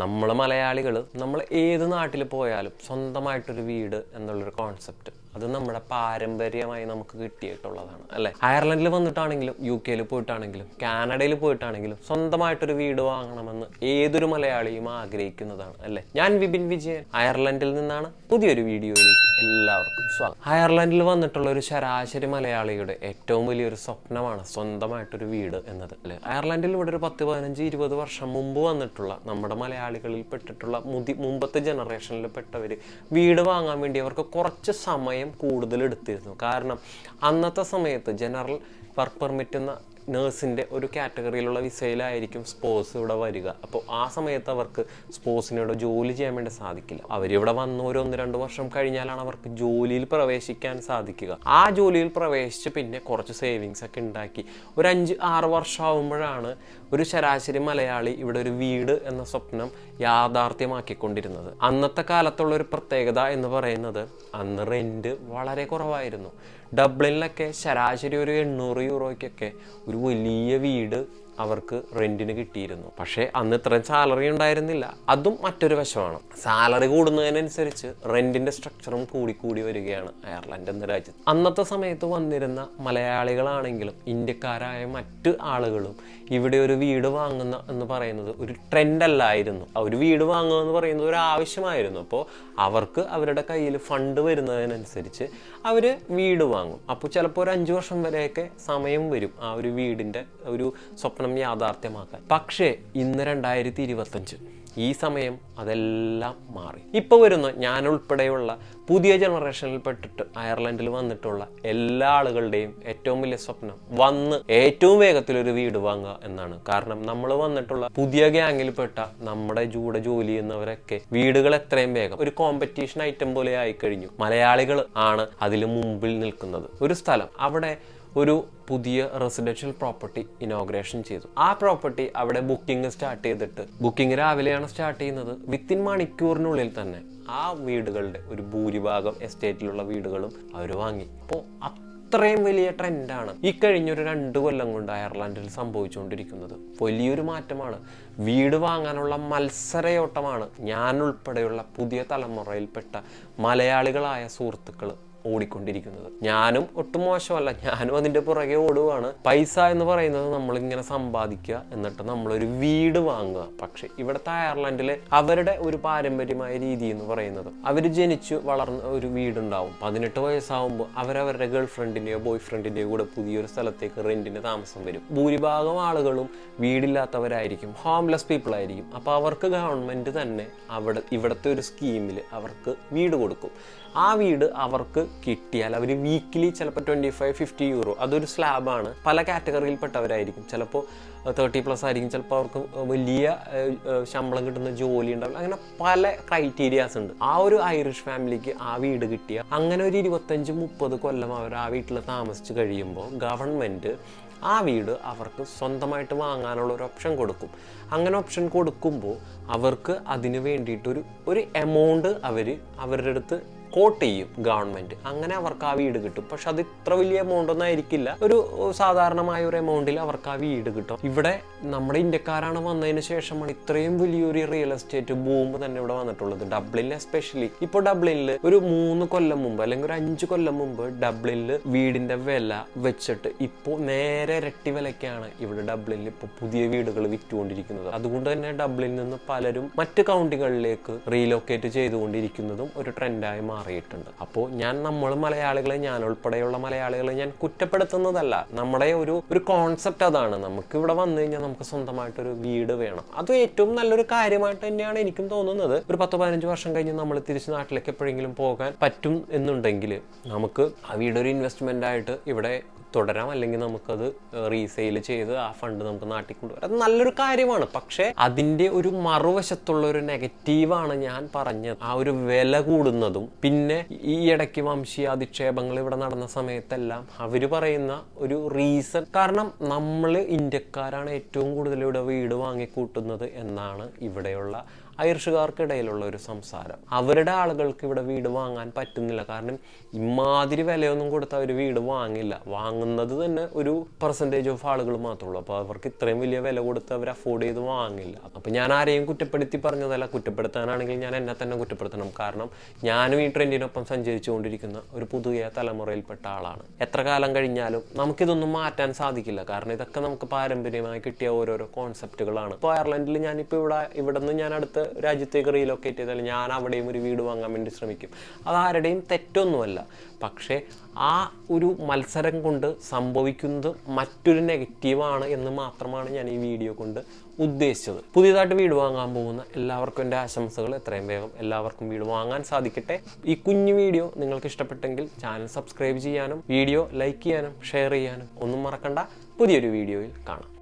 നമ്മൾ മലയാളികൾ നമ്മൾ ഏത് നാട്ടിൽ പോയാലും സ്വന്തമായിട്ടൊരു വീട് എന്നുള്ളൊരു കോൺസെപ്റ്റ് അത് നമ്മുടെ പാരമ്പര്യമായി നമുക്ക് കിട്ടിയിട്ടുള്ളതാണ് അല്ലേ. അയർലൻഡിൽ വന്നിട്ടാണെങ്കിലും UK പോയിട്ടാണെങ്കിലും കാനഡയിൽ പോയിട്ടാണെങ്കിലും സ്വന്തമായിട്ടൊരു വീട് വാങ്ങണമെന്ന് ഏതൊരു മലയാളിയും ആഗ്രഹിക്കുന്നതാണ് അല്ലേ. ഞാൻ വിപിൻ വിജയൻ അയർലൻഡിൽ നിന്നാണ്. പുതിയൊരു വീഡിയോയിലേക്ക് എല്ലാവർക്കും സ്വാഗതം. അയർലൻഡിൽ വന്നിട്ടുള്ള ഒരു ശരാശരി മലയാളിയുടെ ഏറ്റവും വലിയൊരു സ്വപ്നമാണ് സ്വന്തമായിട്ടൊരു വീട് എന്നത് അല്ലേ. അയർലൻഡിൽ ഇവിടെ ഒരു 10-15-20 വർഷം മുമ്പ് വന്നിട്ടുള്ള നമ്മുടെ മലയാളികളിൽ പെട്ടിട്ടുള്ള മുമ്പത്തെ ജനറേഷനിൽ പെട്ടവർ വീട് വാങ്ങാൻ വേണ്ടി അവർക്ക് കുറച്ച് സമയം കൂടുതൽ എടുത്തിരുന്നു. കാരണം അന്നത്തെ സമയത്ത് ജനറൽ വർക്ക് പെർമിറ്റ് എന്ന നേഴ്സിൻ്റെ ഒരു കാറ്റഗറിയിലുള്ള വിസയിലായിരിക്കും സ്പോസ് ഇവിടെ വരിക. അപ്പോൾ ആ സമയത്ത് അവർക്ക് സ്പോസിനോട് ജോലി ചെയ്യാൻ വേണ്ടി സാധിക്കില്ല. അവരിവിടെ വന്ന് ഒരു 1-2 വർഷം കഴിഞ്ഞാലാണ് അവർക്ക് ജോലിയിൽ പ്രവേശിക്കാൻ സാധിക്കുക. ആ ജോലിയിൽ പ്രവേശിച്ച് പിന്നെ കുറച്ച് സേവിങ്സ് ഒക്കെ ഉണ്ടാക്കി ഒരു 5-6 വർഷം ആകുമ്പോഴാണ് ഒരു ശരാശരി മലയാളി ഇവിടെ ഒരു വീട് എന്ന സ്വപ്നം യാഥാർത്ഥ്യമാക്കിക്കൊണ്ടിരുന്നത്. അന്നത്തെ കാലത്തുള്ള ഒരു പ്രത്യേകത എന്ന് പറയുന്നത് അന്ന് റെന്റ് വളരെ കുറവായിരുന്നു. ഡബ്ലിനിലൊക്കെ ശരാശരി ഒരു 800 യൂറോയ്ക്കൊക്കെ ഒരു വലിയ വീട് അവർക്ക് റെന്റിന് കിട്ടിയിരുന്നു. പക്ഷേ അന്ന് ഇത്രയും സാലറി ഉണ്ടായിരുന്നില്ല. അതും മറ്റൊരു വശമാണ്. സാലറി കൂടുന്നതിനനുസരിച്ച് റെന്റിന്റെ സ്ട്രക്ചറും കൂടി വരികയാണ് അയർലൻഡ് എന്ന രാജ്യത്ത്. അന്നത്തെ സമയത്ത് വന്നിരുന്ന മലയാളികളാണെങ്കിലും ഇന്ത്യക്കാരായ മറ്റു ആളുകളും ഇവിടെ ഒരു വീട് വാങ്ങുന്ന എന്ന് പറയുന്നത് ഒരു ട്രെൻഡ് അല്ലായിരുന്നു. ഒരു വീട് വാങ്ങുക എന്ന് പറയുന്നത് ഒരു ആവശ്യമായിരുന്നു. അപ്പോൾ അവർക്ക് അവരുടെ കയ്യിൽ ഫണ്ട് വരുന്നതിനനുസരിച്ച് അവർ വീട് വാങ്ങും. അപ്പോൾ ചിലപ്പോൾ ഒരു 5 വർഷം വരെയൊക്കെ സമയം വരും ആ ഒരു വീടിൻ്റെ ഒരു സ്വപ്നം യാഥാർത്ഥ്യമാക്കാൻ. പക്ഷേ ഇന്ന് 2025 ഈ സമയം അതെല്ലാം മാറി. ഇപ്പോൾ വരുന്ന ഞാൻ ഉൾപ്പെടെയുള്ള പുതിയ ജനറേഷനിൽ പെട്ടിട്ട് അയർലൻഡിൽ വന്നിട്ടുള്ള എല്ലാ ആളുകളുടെയും ഏറ്റവും വലിയ സ്വപ്നം വന്ന് ഏറ്റവും വേഗത്തിലൊരു വീട് വാങ്ങുക എന്നാണ്. കാരണം നമ്മൾ വന്നിട്ടുള്ള പുതിയ ഗ്യാങ്ങിൽപ്പെട്ട നമ്മുടെ ജോലി ചെയ്യുന്നവരൊക്കെ വീടുകൾ എത്രയും വേഗം ഒരു കോമ്പറ്റീഷൻ ഐറ്റം പോലെ ആയിക്കഴിഞ്ഞു. മലയാളികൾ ആണ് അതിൽ മുമ്പിൽ നിൽക്കുന്നത്. ഒരു സ്ഥലം അവിടെ ഒരു പുതിയ റെസിഡൻഷ്യൽ പ്രോപ്പർട്ടി ഇനോഗ്രേഷൻ ചെയ്തു. ആ പ്രോപ്പർട്ടി അവിടെ ബുക്കിംഗ് സ്റ്റാർട്ട് ചെയ്തിട്ട് ബുക്കിംഗ് രാവിലെയാണ് സ്റ്റാർട്ട് ചെയ്യുന്നത്. വിത്തിൻ മണിക്കൂറിനുള്ളിൽ തന്നെ ആ വീടുകളുടെ ഒരു ഭൂരിഭാഗം എസ്റ്റേറ്റിലുള്ള വീടുകളും അവർ വാങ്ങി. അപ്പോൾ അത്രയും വലിയ ട്രെൻഡാണ് ഈ കഴിഞ്ഞൊരു 2 കൊല്ലം കൊണ്ട് അയർലൻഡിൽ സംഭവിച്ചുകൊണ്ടിരിക്കുന്നത്. വലിയൊരു മാറ്റമാണ്. വീട് വാങ്ങാനുള്ള മത്സരയോട്ടമാണ് ഞാൻ ഉൾപ്പെടെയുള്ള പുതിയ തലമുറയിൽപ്പെട്ട മലയാളികളായ സുഹൃത്തുക്കൾ ഓടിക്കൊണ്ടിരിക്കുന്നത്. ഞാനും ഒട്ടും മോശമല്ല, ഞാനും അതിൻ്റെ പുറകെ ഓടുകയാണ്. പൈസ എന്ന് പറയുന്നത് നമ്മളിങ്ങനെ സമ്പാദിക്കുക, എന്നിട്ട് നമ്മളൊരു വീട് വാങ്ങുക. പക്ഷെ ഇവിടുത്തെ അയർലൻഡിലെ അവരുടെ ഒരു പാരമ്പര്യമായ രീതി എന്ന് പറയുന്നത് അവർ ജനിച്ചു വളർന്ന ഒരു വീടുണ്ടാവും. 18 വയസ്സാവുമ്പോൾ അവരവരുടെ ഗേൾ ഫ്രണ്ടിൻ്റെയോ ബോയ് ഫ്രണ്ടിൻ്റെയോ കൂടെ പുതിയൊരു സ്ഥലത്തേക്ക് റെന്റിന് താമസം വരും. ഭൂരിഭാഗം ആളുകളും വീടില്ലാത്തവരായിരിക്കും, ഹോംലെസ് പീപ്പിൾ ആയിരിക്കും. അപ്പോൾ അവർക്ക് ഗവൺമെൻറ് തന്നെ ഇവിടുത്തെ ഒരു സ്കീമിൽ അവർക്ക് വീട് കൊടുക്കും. ആ വീട് അവർക്ക് കിട്ടിയാൽ അവർ വീക്കിലി ചിലപ്പോൾ 25-50 യൂറോ, അതൊരു സ്ലാബാണ്. പല കാറ്റഗറിയിൽപ്പെട്ടവരായിരിക്കും. ചിലപ്പോൾ 30+ ആയിരിക്കും. ചിലപ്പോൾ അവർക്ക് വലിയ ശമ്പളം കിട്ടുന്ന ജോലി ഉണ്ടാവില്ല. അങ്ങനെ പല ക്രൈറ്റീരിയാസ് ഉണ്ട്. ആ ഒരു ഐറിഷ് ഫാമിലിക്ക് ആ വീട് കിട്ടിയ അങ്ങനെ ഒരു 25-30 കൊല്ലം അവർ ആ വീട്ടിൽ താമസിച്ച് കഴിയുമ്പോൾ ഗവൺമെൻറ് ആ വീട് അവർക്ക് സ്വന്തമായിട്ട് വാങ്ങാനുള്ള ഒരു ഓപ്ഷൻ കൊടുക്കും. അങ്ങനെ ഓപ്ഷൻ കൊടുക്കുമ്പോൾ അവർക്ക് അതിന് വേണ്ടിയിട്ടൊരു എമൗണ്ട് അവരുടെ അടുത്ത് കോട്ട് ചെയ്യും ഗവൺമെൻറ്. അങ്ങനെ അവർക്ക് ആ വീട് കിട്ടും. പക്ഷെ അത് ഇത്ര വലിയ എമൗണ്ട് ഒന്നും ആയിരിക്കില്ല. ഒരു സാധാരണമായ ഒരു എമൗണ്ടിൽ അവർക്ക് ആ വീട് കിട്ടും. ഇവിടെ നമ്മുടെ ഇന്ത്യക്കാരാണ് വന്നതിന് ശേഷമാണ് ഇത്രയും വലിയൊരു റിയൽ എസ്റ്റേറ്റ് ബൂം തന്നെ ഇവിടെ വന്നിട്ടുള്ളത്. ഡബ്ലിനിൽ എസ്പെഷ്യലി. ഇപ്പോൾ ഡബ്ലിനിൽ ഒരു 3 കൊല്ലം മുമ്പ് അല്ലെങ്കിൽ ഒരു 5 കൊല്ലം മുമ്പ് ഡബ്ലിനിൽ വീടിന്റെ വില വെച്ചിട്ട് ഇപ്പോൾ നേരെ ഇരട്ടി വിലയ്ക്കാണ് ഇവിടെ ഡബ്ലിനിൽ ഇപ്പോൾ പുതിയ വീടുകൾ വിറ്റുകൊണ്ടിരിക്കുന്നത്. അതുകൊണ്ട് തന്നെ ഡബ്ലിനിൽ നിന്ന് പലരും മറ്റ് കൗണ്ടികളിലേക്ക് റീലൊക്കേറ്റ് ചെയ്തുകൊണ്ടിരിക്കുന്നതും ഒരു ട്രെൻഡായി മാറിയിട്ടുണ്ട്. അപ്പോൾ നമ്മൾ മലയാളികളെ, ഞാൻ ഉൾപ്പെടെയുള്ള മലയാളികളെ ഞാൻ കുറ്റപ്പെടുത്തുന്നതല്ല. നമ്മുടെ ഒരു കോൺസെപ്റ്റ് അതാണ്. നമുക്ക് ഇവിടെ വന്നു കഴിഞ്ഞാൽ നമുക്ക് സ്വന്തമായിട്ടൊരു വീട് വേണം. അത് ഏറ്റവും നല്ലൊരു കാര്യമായിട്ട് തന്നെയാണ് എനിക്കും തോന്നുന്നത്. ഒരു 10-15 വർഷം കഴിഞ്ഞ് നമ്മൾ തിരിച്ച് നാട്ടിലേക്ക് എപ്പോഴെങ്കിലും പോകാൻ പറ്റും എന്നുണ്ടെങ്കിൽ നമുക്ക് ആ വീടൊരു ഇൻവെസ്റ്റ്മെന്റ് ആയിട്ട് ഇവിടെ തുടരാം. അല്ലെങ്കിൽ നമുക്കത് റീസെയിൽ ചെയ്ത് ആ ഫണ്ട് നമുക്ക് നാട്ടിൽ കൊണ്ടുവരാം. അത് നല്ലൊരു കാര്യമാണ്. പക്ഷേ അതിൻ്റെ ഒരു മറുവശത്തുള്ള ഒരു നെഗറ്റീവാണ് ഞാൻ പറഞ്ഞത്. ആ ഒരു വില കൂടുന്നതും പിന്നെ ഈ ഇടയ്ക്ക് വംശീയ അധിക്ഷേപങ്ങൾ ഇവിടെ നടന്ന സമയത്തെല്ലാം അവർ പറയുന്ന ഒരു റീസൺ, കാരണം നമ്മൾ ഇന്ത്യക്കാരാണ് ഏറ്റവും കൂടുതൽ ഇവിടെ വീട് വാങ്ങിക്കൂട്ടുന്നത് എന്നാണ് ഇവിടെയുള്ള ഐറിഷുകാർക്കിടയിലുള്ള ഒരു സംസാരം. അവരുടെ ആളുകൾക്ക് ഇവിടെ വീട് വാങ്ങാൻ പറ്റുന്നില്ല. കാരണം ഇമാതിരി വിലയൊന്നും കൊടുത്താൽ അവർ വീട് വാങ്ങില്ല. വാങ്ങുന്നത് തന്നെ ഒരു പെർസെൻറ്റേജ് ഓഫ് ആളുകൾ മാത്രമേ ഉള്ളൂ. അപ്പോൾ അവർക്ക് ഇത്രയും വലിയ വില കൊടുത്ത് അവർ അഫോർഡ് ചെയ്ത് വാങ്ങില്ല. അപ്പോൾ ഞാൻ ആരെയും കുറ്റപ്പെടുത്തി പറഞ്ഞതല്ല. കുറ്റപ്പെടുത്താനാണെങ്കിൽ ഞാൻ എന്നെ തന്നെ കുറ്റപ്പെടുത്തണം. കാരണം ഞാനും ഈ ട്രെൻഡിനൊപ്പം സഞ്ചരിച്ചുകൊണ്ടിരിക്കുന്ന ഒരു പുതിയ തലമുറയിൽപ്പെട്ട ആളാണ്. എത്ര കാലം കഴിഞ്ഞാലും നമുക്കിതൊന്നും മാറ്റാൻ സാധിക്കില്ല. കാരണം ഇതൊക്കെ നമുക്ക് പാരമ്പര്യമായി കിട്ടിയ ഓരോരോ കോൺസെപ്റ്റുകളാണ്. ഇപ്പോൾ അയർലൻഡിൽ ഞാനിപ്പോൾ ഇവിടെ നിന്ന് ഞാൻ അടുത്ത രാജ്യത്തേക്ക് റീലൊക്കേറ്റ് ചെയ്താൽ ഞാൻ അവിടെയും ഒരു വീട് വാങ്ങാൻ വേണ്ടി ശ്രമിക്കും. അതാരുടെയും തെറ്റൊന്നുമല്ല. പക്ഷേ ആ ഒരു മത്സരം കൊണ്ട് സംഭവിക്കുന്നത് മറ്റൊരു നെഗറ്റീവാണ് എന്ന് മാത്രമാണ് ഞാൻ ഈ വീഡിയോ കൊണ്ട് ഉദ്ദേശിച്ചത്. പുതിയതായിട്ട് വീട് വാങ്ങാൻ പോകുന്ന എല്ലാവർക്കും എൻ്റെ ആശംസകൾ. എത്രയും വേഗം എല്ലാവർക്കും വീട് വാങ്ങാൻ സാധിക്കട്ടെ. ഈ കുഞ്ഞു വീഡിയോ നിങ്ങൾക്ക് ഇഷ്ടപ്പെട്ടെങ്കിൽ ചാനൽ സബ്സ്ക്രൈബ് ചെയ്യാനും വീഡിയോ ലൈക്ക് ചെയ്യാനും ഷെയർ ചെയ്യാനും ഒന്നും മറക്കണ്ട. പുതിയൊരു വീഡിയോയിൽ കാണാം.